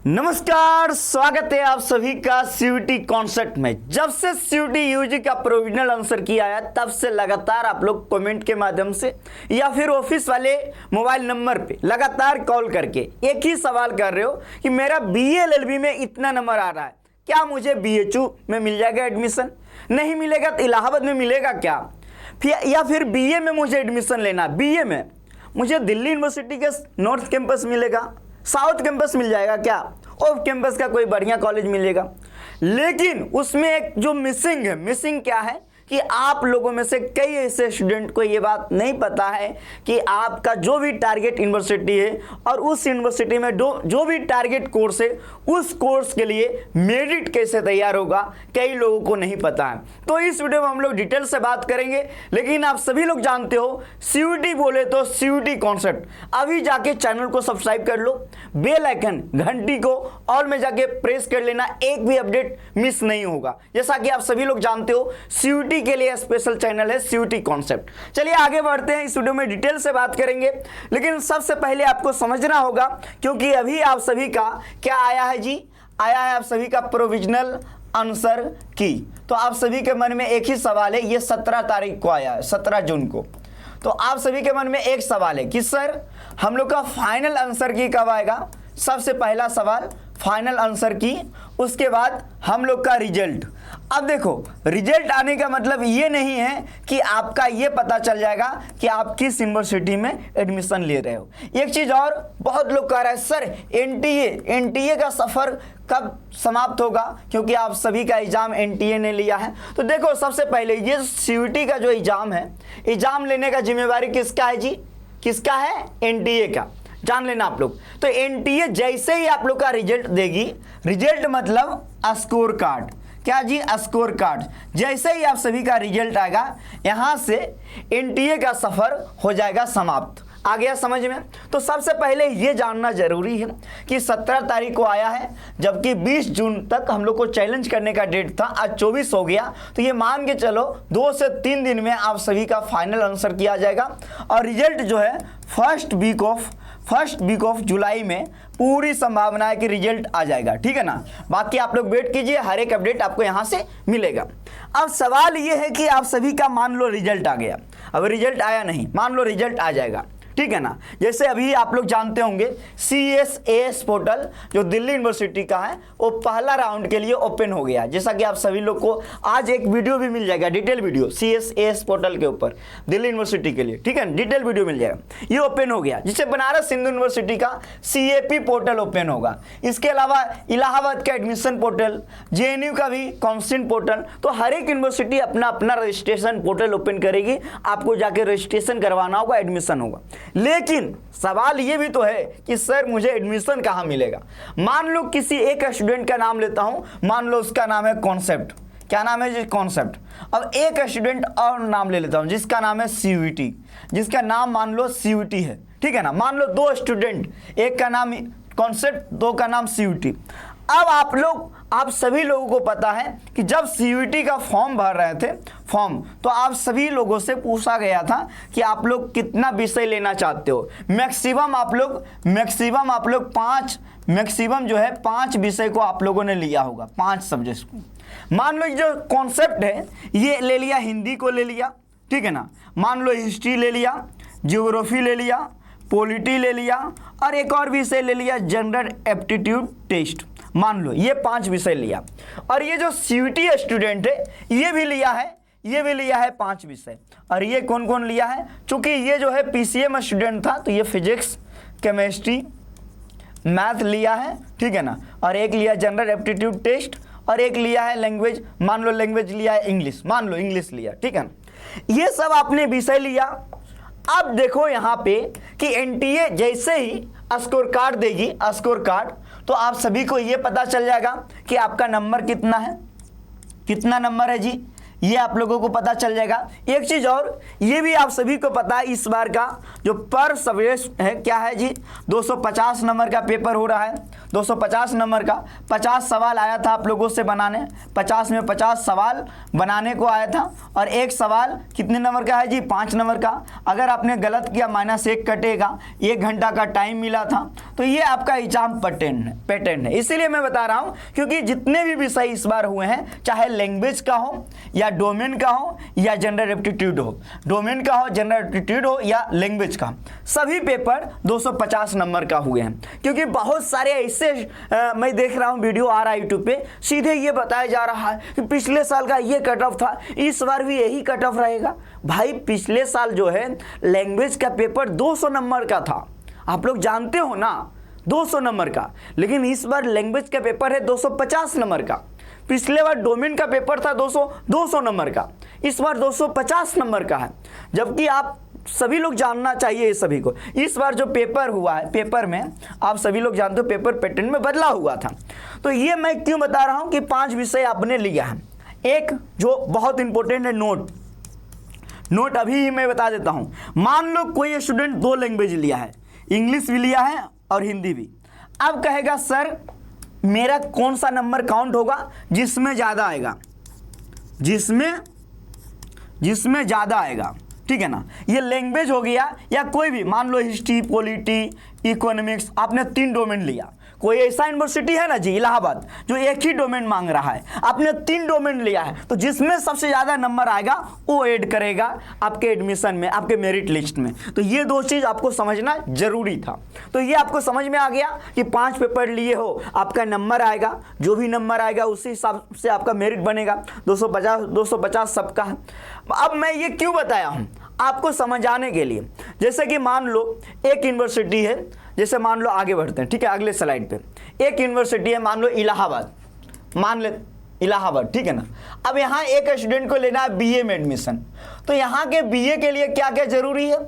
नमस्कार, स्वागत है आप सभी का सीयूटी कॉन्सेप्ट में। जब से सीयूटी यूजी का प्रोविजनल आंसर की आया तब से लगातार आप लोग कमेंट के माध्यम से या फिर ऑफिस वाले मोबाइल नंबर पे लगातार कॉल करके एक ही सवाल कर रहे हो कि मेरा बीए एलएलबी में इतना नंबर आ रहा है, क्या मुझे बीएचयू में मिल जाएगा एडमिशन? नहीं मिलेगा तो इलाहाबाद में मिलेगा क्या? या फिर बीए में मुझे एडमिशन लेना, बीए में मुझे दिल्ली यूनिवर्सिटी के नॉर्थ कैंपस मिलेगा, साउथ कैंपस मिल जाएगा क्या, ऑफ कैंपस का कोई बढ़िया कॉलेज मिलेगा। लेकिन उसमें एक जो मिसिंग है, मिसिंग क्या है कि आप लोगों में से कई ऐसे स्टूडेंट को ये बात नहीं पता है कि आपका जो भी टारगेट यूनिवर्सिटी है और उस यूनिवर्सिटी में जो भी टारगेट कोर्स है उस कोर्स के लिए मेरिट कैसे तैयार होगा, कई लोगों को नहीं पता है। तो इस वीडियो में हम लोग डिटेल से बात करेंगे। लेकिन आप सभी लोग जानते हो सीयूटी बोले तो सीयूटी कॉन्सेप्ट, अभी जाके चैनल को सब्सक्राइब कर लो, बेल आइकन घंटी को ऑल में जाके प्रेस कर लेना, एक भी अपडेट मिस नहीं होगा। जैसा कि आप सभी लोग जानते हो सीयूटी के लिए स्पेशल चैनल है सीयूटी कॉन्सेप्ट। चलिए आगे बढ़ते हैं, इस वीडियो में डिटेल से बात करेंगे। लेकिन सबसे पहले आपको समझना होगा, क्योंकि अभी आप सभी का क्या आया है जी, आया है आप सभी का प्रोविजनल आंसर की। तो आप सभी के मन में एक ही सवाल है, ये 17 तारीख को आया है, 17 जून को। तो आप सभी के मन में एक सवाल है कि सर हम लोग का फाइनल आंसर की कब आएगा? सबसे पहला सवाल फाइनल आंसर की, उसके बाद हम लोग का रिजल्ट। अब देखो, रिजल्ट आने का मतलब ये नहीं है कि आपका ये पता चल जाएगा कि आप किस यूनिवर्सिटी में एडमिशन ले रहे हो। एक चीज़ और, बहुत लोग कह रहे हैं सर एनटीए का सफ़र कब समाप्त होगा, क्योंकि आप सभी का एग्ज़ाम एनटीए ने लिया है। तो देखो, सबसे पहले ये सीयूटी का जो एग्ज़ाम है, एग्ज़ाम लेने का जिम्मेवारी किसका है जी? किसका है? एनटीए का। जान लेना आप लोग। तो एनटीए जैसे ही आप लोग का रिजल्ट देगी, रिजल्ट मतलब स्कोर कार्ड, क्या जी? Score card. जैसे ही आप सभी का रिजल्ट आएगा, यहाँ से एनटीए का सफ़र हो जाएगा समाप्त। आ गया समझ में? तो सबसे पहले ये जानना जरूरी है कि 17 तारीख को आया है, जबकि 20 जून तक हम लोग को चैलेंज करने का डेट था, आज 24 हो गया। तो ये मान के चलो 2 से 3 दिन में आप सभी का फाइनल आंसर किया जाएगा। और रिजल्ट जो है फर्स्ट वीक ऑफ जुलाई में पूरी संभावना है कि रिजल्ट आ जाएगा, ठीक है ना। बाकी आप लोग वेट कीजिए, हर एक अपडेट आपको यहाँ से मिलेगा। अब सवाल ये है कि आप सभी का मान लो रिजल्ट आ गया, अब रिजल्ट आया नहीं, मान लो रिजल्ट आ जाएगा, ठीक है ना। जैसे अभी आप लोग जानते होंगे CSAS पोर्टल जो दिल्ली यूनिवर्सिटी का है, वो पहला राउंड के लिए ओपन हो गया। जैसा कि आप सभी लोग को आज एक वीडियो भी मिल जाएगा, डिटेल वीडियो CSAS पोर्टल के ऊपर दिल्ली यूनिवर्सिटी के लिए, ठीक है, डिटेल वीडियो मिल जाएगा। ये ओपन हो गया, जिससे बनारस हिंदू यूनिवर्सिटी का CAP पोर्टल ओपन होगा। इसके अलावा इलाहाबाद का एडमिशन पोर्टल, JNU का भी काउंसलिंग पोर्टल। तो हर एक यूनिवर्सिटी अपना अपना रजिस्ट्रेशन पोर्टल ओपन करेगी, आपको जाके रजिस्ट्रेशन करवाना होगा, एडमिशन होगा। लेकिन सवाल ये भी तो है कि सर मुझे एडमिशन कहाँ मिलेगा? मान लो किसी एक स्टूडेंट का नाम लेता हूं, मान लो उसका नाम है कॉन्सेप्ट। क्या नाम है जी? कॉन्सेप्ट। अब एक स्टूडेंट और नाम ले लेता हूं जिसका नाम है सीयूटी, जिसका नाम मान लो सीयूटी है, ठीक है ना। मान लो 2 स्टूडेंट, एक का नाम कॉन्सेप्ट, 2 का नाम सीयूटी। अब आप सभी लोगों को पता है कि जब सीयूटी का फॉर्म भर रहे थे तो आप सभी लोगों से पूछा गया था कि आप लोग कितना विषय लेना चाहते हो। मैक्सिमम आप लोग 5, मैक्सिमम जो है 5 विषय को आप लोगों ने लिया होगा, 5 सब्जेक्ट को। मान लो जो कॉन्सेप्ट है ये ले लिया, हिंदी को ले लिया, ठीक है ना। मान लो हिस्ट्री ले लिया, ज्योग्राफी ले लिया, पॉलिटी ले लिया, और एक और विषय ले लिया जनरल एप्टीट्यूड टेस्ट। मान लो ये 5 विषय लिया। और ये जो सीयूटी स्टूडेंट है ये भी लिया है 5 विषय। और ये कौन कौन लिया है? चूंकि ये जो है PCM स्टूडेंट था, तो ये फिजिक्स, केमिस्ट्री, मैथ लिया है, ठीक है ना। और एक लिया जनरल एप्टीट्यूड टेस्ट, और एक लिया है लैंग्वेज, मान लो लैंग्वेज लिया है इंग्लिश, मान लो इंग्लिश लिया, ठीक है ना। ये सब आपने विषय लिया। अब देखो यहाँ पे कि एनटीए जैसे ही स्कोर कार्ड देगी, स्कोर कार्ड, तो आप सभी को ये पता चल जाएगा कि आपका नंबर कितना है, कितना नंबर है जी, ये आप लोगों को पता चल जाएगा। एक चीज़ और, ये भी आप सभी को पता है इस बार का जो पर सब्जेक्ट है क्या है जी, 250 नंबर का पेपर हो रहा है। 250 नंबर का 50 सवाल आया था आप लोगों से बनाने, 50 में 50 सवाल बनाने को आया था। और एक सवाल कितने नंबर का है जी? 5 नंबर का। अगर आपने गलत किया -1 कटेगा। 1 घंटा का टाइम मिला था। तो ये आपका एग्जाम पैटर्न है। इसीलिए मैं बता रहा हूँ, क्योंकि जितने भी विषय इस बार हुए हैं, चाहे लैंग्वेज का हो या डोमेन का हो या जनरल एप्टीट्यूड हो, डोमेन का हो, जनरल एप्टीट्यूड हो या लैंग्वेज का, सभी पेपर 250 नंबर का हुए हैं। क्योंकि बहुत सारे ऐसे मैं देख रहा हूँ वीडियो आ रहा है यूट्यूब पे, सीधे ये बताया जा रहा है कि पिछले साल का ये कट ऑफ था, इस बार भी यही कट ऑफ रहेगा। भाई पिछले साल जो है लैंग्वेज का पेपर 200 नंबर का था, आप लोग जानते हो ना, 200 नंबर का। लेकिन इस बार लैंग्वेज का पेपर है 250 नंबर का। पिछले बार डोमेन का पेपर था 200 नंबर का, इस बार 250 नंबर का है। जबकि आप सभी लोग जानना चाहिए इस सभी को, इस बार जो पेपर हुआ है, पेपर में आप सभी लोग जानते हो पेपर पैटर्न में बदला हुआ था। तो ये मैं क्यों बता रहा हूं कि 5 विषय आपने लिया है। एक जो बहुत इंपॉर्टेंट है नोट अभी ही मैं बता देता हूं। मान लो कोई स्टूडेंट 2 लैंग्वेज लिया है, इंग्लिश भी लिया है और हिंदी भी। अब कहेगा सर मेरा कौन सा नंबर काउंट होगा जिसमें ज़्यादा आएगा, जिसमें ज़्यादा आएगा, ठीक है ना। ये लैंग्वेज हो गया या कोई भी, मान लो हिस्ट्री, पॉलिटी, इकोनॉमिक्स, आपने 3 डोमेन लिया। कोई ऐसा यूनिवर्सिटी है ना जी इलाहाबाद जो एक ही डोमेन मांग रहा है, आपने 3 डोमेन लिया है, तो जिसमें सबसे ज़्यादा नंबर आएगा वो ऐड करेगा आपके एडमिशन में, आपके मेरिट लिस्ट में। तो ये 2 चीज़ आपको समझना जरूरी था। तो ये आपको समझ में आ गया कि 5 पेपर लिए हो, आपका नंबर आएगा, जो भी नंबर आएगा उसी हिसाब से आपका मेरिट बनेगा। 250 सबका है। अब मैं ये क्यों बताया हूँ आपको समझाने के लिए। जैसे कि मान लो एक यूनिवर्सिटी है, जैसे मान लो आगे बढ़ते हैं, ठीक है, अगले स्लाइड पे। एक यूनिवर्सिटी है, मान लो इलाहाबाद, मान ले इलाहाबाद, ठीक है ना। अब यहाँ एक स्टूडेंट को लेना है बीए में एडमिशन। तो यहाँ के बीए के लिए क्या क्या जरूरी है?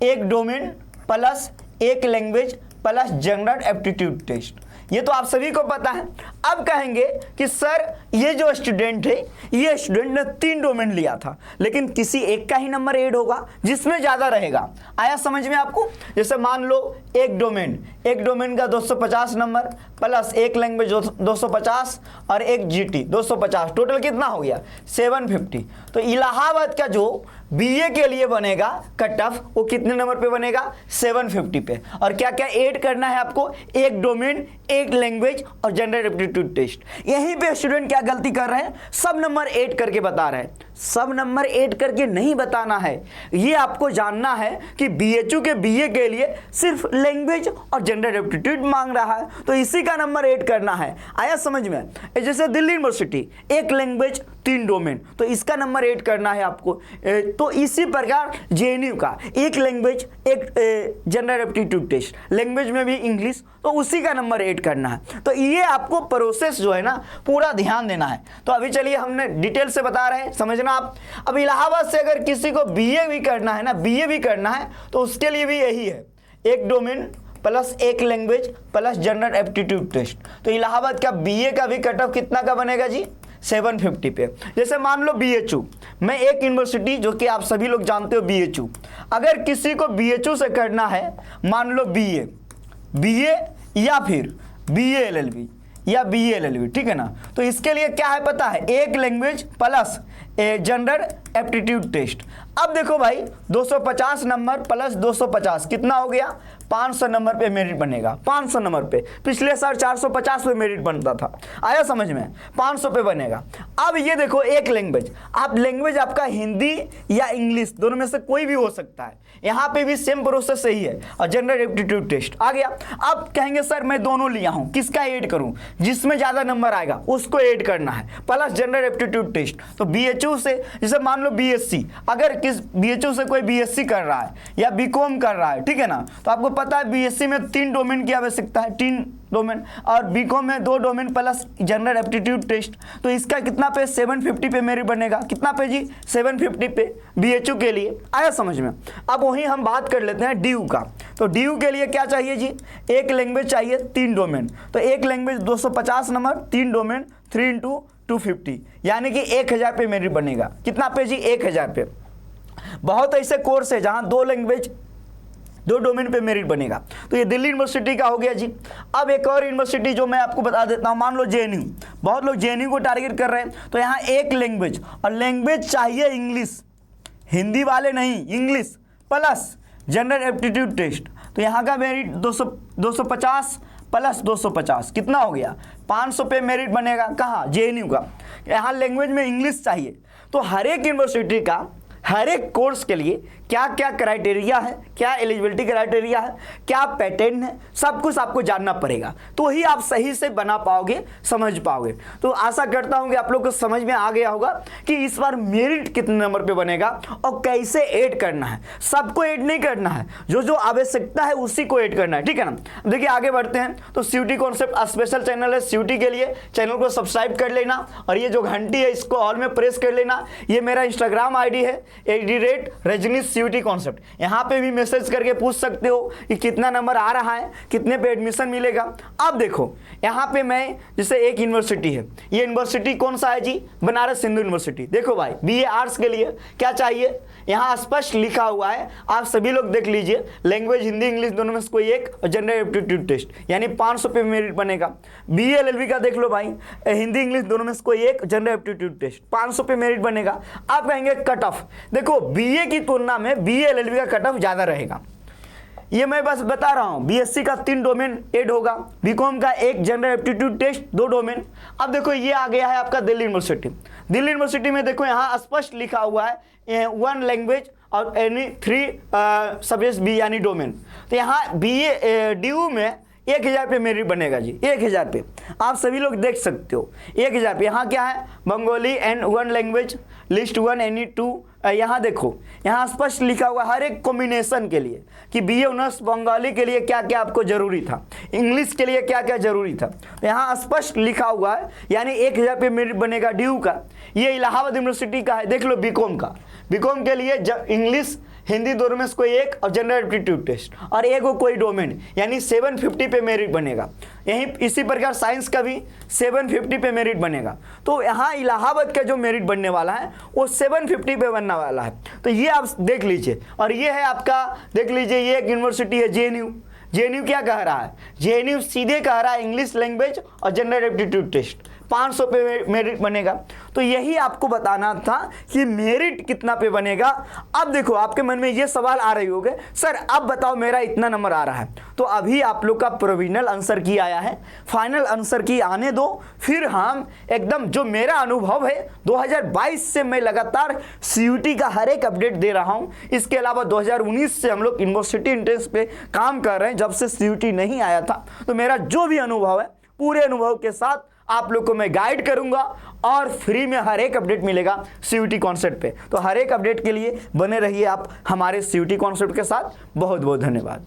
1 domain plus 1 language plus general aptitude test. ये तो आप सभी को पता है। अब कहेंगे कि सर ये जो स्टूडेंट है, ये स्टूडेंट ने 3 डोमेन लिया था, लेकिन किसी एक का ही नंबर ऐड होगा जिसमें ज़्यादा रहेगा। आया समझ में आपको? जैसे मान लो एक डोमेन का 250 नंबर प्लस 1 लैंग्वेज 250 और 1 जीटी 250, टोटल कितना हो गया? 750। तो इलाहाबाद का जो बीए के लिए बनेगा कट ऑफ, वो कितने नंबर पे बनेगा? 750 पे। और क्या क्या ऐड करना है आपको? 1 डोमेन, 1 लैंग्वेज और जनरल एप्टीट्यूड टेस्ट। यहीं पे स्टूडेंट क्या गलती कर रहे हैं? सब नंबर ऐड करके बता रहे हैं। सब नंबर ऐड करके नहीं बताना है। ये आपको जानना है कि बीएचयू के बीए के लिए सिर्फ लैंग्वेज और जनरल एप्टीट्यूड मांग रहा है, तो इसी का नंबर ऐड करना है। आया समझ में? जैसे दिल्ली यूनिवर्सिटी 1 लैंग्वेज 3 डोमेन, तो इसका नंबर ऐड करना है आपको। तो इसी प्रकार जेएनयू का 1 language 1 general aptitude test, language में भी इंग्लिश, तो उसी का नंबर ऐड करना है। तो ये आपको प्रोसेस जो है ना पूरा ध्यान देना है। तो अभी चलिए हमने डिटेल से बता रहे हैं, समझना आप। अब इलाहाबाद से अगर किसी को बीए भी करना है ना, बीए भी करना है, तो उसके लिए भी यही है, 1 domain plus 1 language plus general aptitude test. तो इलाहाबाद का बीए का भी कट ऑफ कितना का बनेगा जी? 750 पे। जैसे मान लो बीएचयू, मैं एक यूनिवर्सिटी जो कि आप सभी लोग जानते हो बीएचयू, अगर किसी को बीएचयू से करना है, मान लो बीए या फिर बीए एलएलबी या बीए एलएलबी, ठीक है ना। तो इसके लिए क्या है पता है? 1 language plus general aptitude test. अब देखो भाई 250 नंबर प्लस 250 कितना हो गया? 500 नंबर पे मेरिट बनेगा। 500 नंबर पे, पिछले साल 450 पे मेरिट बनता था। आया समझ में? 500 पे बनेगा। अब ये देखो 1 लैंग्वेज, आप लैंग्वेज आपका हिंदी या इंग्लिश दोनों में से कोई भी हो सकता है, यहाँ पे भी सेम प्रोसेस सही है। और जनरल एप्टीट्यूड टेस्ट आ गया। अब कहेंगे सर मैं दोनों लिया हूँ, किसका ऐड करूँ? जिसमें ज़्यादा नंबर आएगा उसको ऐड करना है, प्लस जनरल एप्टीट्यूड टेस्ट। तो बीएचयू से, जैसे मान लो बीएससी, अगर किस बीएचयू से कोई बीएससी कर रहा है या बीकॉम कर रहा है, ठीक है ना, तो आपको पता है बीएससी में 3 डोमेन की आवश्यकता है, 3 डोमेन, और बीकॉम में 2 domain plus general aptitude test. तो इसका कितना पे? 750 पे मेरिट बनेगा। कितना पे जी? 750 पे बीएचयू के लिए। आया समझ में? अब वहीं हम बात कर लेते हैं डीयू का। तो डीयू के लिए क्या चाहिए जी? 1 लैंग्वेज चाहिए, 3 डोमेन। तो 1 लैंग्वेज 250 नंबर, 3 डोमेन 3 × 250, यानी कि 1000 पे मेरिट बनेगा। कितना पे जी? 1000 पे। बहुत ऐसे कोर्स है जहाँ 2 लैंग्वेज 2 डोमेन पे मेरिट बनेगा। तो ये दिल्ली यूनिवर्सिटी का हो गया जी। अब एक और यूनिवर्सिटी जो मैं आपको बता देता हूँ, मान लो जेएनयू, बहुत लोग जेएनयू को टारगेट कर रहे हैं। तो यहाँ एक लैंग्वेज, और लैंग्वेज चाहिए इंग्लिश, हिंदी वाले नहीं, English plus general aptitude test. तो यहाँ का मेरिट 250 प्लस 250 कितना हो गया, 500 पे मेरिट बनेगा। कहाँ, जेएनयू का। यहाँ लैंग्वेज में इंग्लिश चाहिए। तो हर एक यूनिवर्सिटी का हर एक कोर्स के लिए क्या क्या क्राइटेरिया है, क्या एलिजिबिलिटी क्राइटेरिया है, क्या पैटर्न है, सब कुछ आपको जानना पड़ेगा। तो ही आप सही से बना पाओगे, समझ पाओगे। तो आशा करता हूं कि आप लोग को समझ में आ गया होगा कि इस बार मेरिट कितने नंबर पे बनेगा और कैसे ऐड करना है। सबको ऐड नहीं करना है, जो जो आवश्यकता है उसी को ऐड करना है, ठीक है ना। देखिए आगे बढ़ते हैं। तो सीयूटी कॉन्सेप्ट स्पेशल चैनल है सीयूटी के लिए, चैनल को सब्सक्राइब कर लेना और ये जो घंटी है इसको ऑल में प्रेस कर लेना। ये मेरा इंस्टाग्राम आईडी है @रजनीश सीयूटी कॉन्सेप्ट। यहाँ पे भी मैसेज करके पूछ सकते हो कि कितना नंबर आ रहा है, कितने पे एडमिशन मिलेगा। अब देखो यहाँ पे मैं, जैसे एक यूनिवर्सिटी है, ये यूनिवर्सिटी कौन सा है जी, बनारस हिंदू यूनिवर्सिटी। देखो भाई बीए आर्ट्स के लिए क्या चाहिए, यहाँ स्पष्ट लिखा हुआ है, आप सभी लोग देख लीजिए, लैंग्वेज हिंदी इंग्लिश दोनों में से कोई एक, और जनरल एप्टीट्यूड टेस्ट, यानी 500 पे मेरिट बनेगा। बीए एलएलबी का देख लो भाई, हिंदी इंग्लिश दोनों में से कोई एक, जनरल एप्टीट्यूड टेस्ट, 500 पे मेरिट बनेगा। आप कहेंगे कट ऑफ, देखो बीए की तुलना में बीए एलएलबी का कट ऑफ ज्यादा रहेगा। ये मैं बस बता रहा हूं, बीएससी का 3 डोमेन ऐड होगा, बीकॉम का 1 जनरल एप्टीट्यूड टेस्ट 2 डोमेन। अब देखो ये आ गया है आपका दिल्ली यूनिवर्सिटी। दिल्ली यूनिवर्सिटी में देखो यहाँ स्पष्ट लिखा हुआ है 1 लैंग्वेज और एनी 3 सब्जेक्ट बी यानी डोमेन। तो यहाँ बीए ड्यू में 1000 पे मेरिट बनेगा जी, 1000 पे। आप सभी लोग देख सकते हो 1000 पे। यहाँ क्या है, Bengali and 1 language, list 1 any 2। यहाँ देखो, यहाँ स्पष्ट लिखा हुआ हर एक कॉम्बिनेशन के लिए कि बीए ऑनर्स बंगाली के लिए क्या क्या आपको जरूरी था, इंग्लिश के लिए क्या क्या जरूरी था। यहाँ स्पष्ट लिखा हुआ है, यानी 1000 पे मेरिट बनेगा ड्यू का। ये इलाहाबाद यूनिवर्सिटी का है, देख लो बीकॉम का। बीकॉम के लिए इंग्लिश हिंदी दोनों में से कोई एक, और जनरल एप्टीट्यूड टेस्ट, और एक को कोई डोमेन, यानी 750 पे मेरिट बनेगा। यहीं इसी प्रकार साइंस का भी 750 पे मेरिट बनेगा। तो यहाँ इलाहाबाद का जो मेरिट बनने वाला है वो 750 पे बनने वाला है। तो ये आप देख लीजिए। और ये है आपका, देख लीजिए, ये एक यूनिवर्सिटी है जेएनयू। जेएनयू क्या कह रहा है, जेएनयू सीधे कह रहा है इंग्लिश लैंग्वेज और जनरल एप्टीट्यूड टेस्ट, 500 पे मेरिट बनेगा। तो यही आपको बताना था कि मेरिट कितना पे बनेगा। अब देखो आपके मन में ये सवाल आ रहे होंगे, सर अब बताओ मेरा इतना नंबर आ रहा है। तो अभी आप लोग का प्रोविजनल आंसर की आया है, फाइनल आंसर की आने दो, फिर हम एकदम जो मेरा अनुभव है 2022 से मैं लगातार सीयूटी का हर एक अपडेट दे रहा हूं। इसके अलावा 2019 से हम लोग यूनिवर्सिटी एंट्रेंस पे काम कर रहे हैं, जब से सीयूटी नहीं आया था। तो मेरा जो भी अनुभव है, पूरे अनुभव के साथ आप लोग को मैं गाइड करूंगा और फ्री में हर एक अपडेट मिलेगा सीयूटी कॉन्सेप्ट पे। तो हर एक अपडेट के लिए बने रहिए आप हमारे सीयूटी कॉन्सेप्ट के साथ। बहुत बहुत धन्यवाद।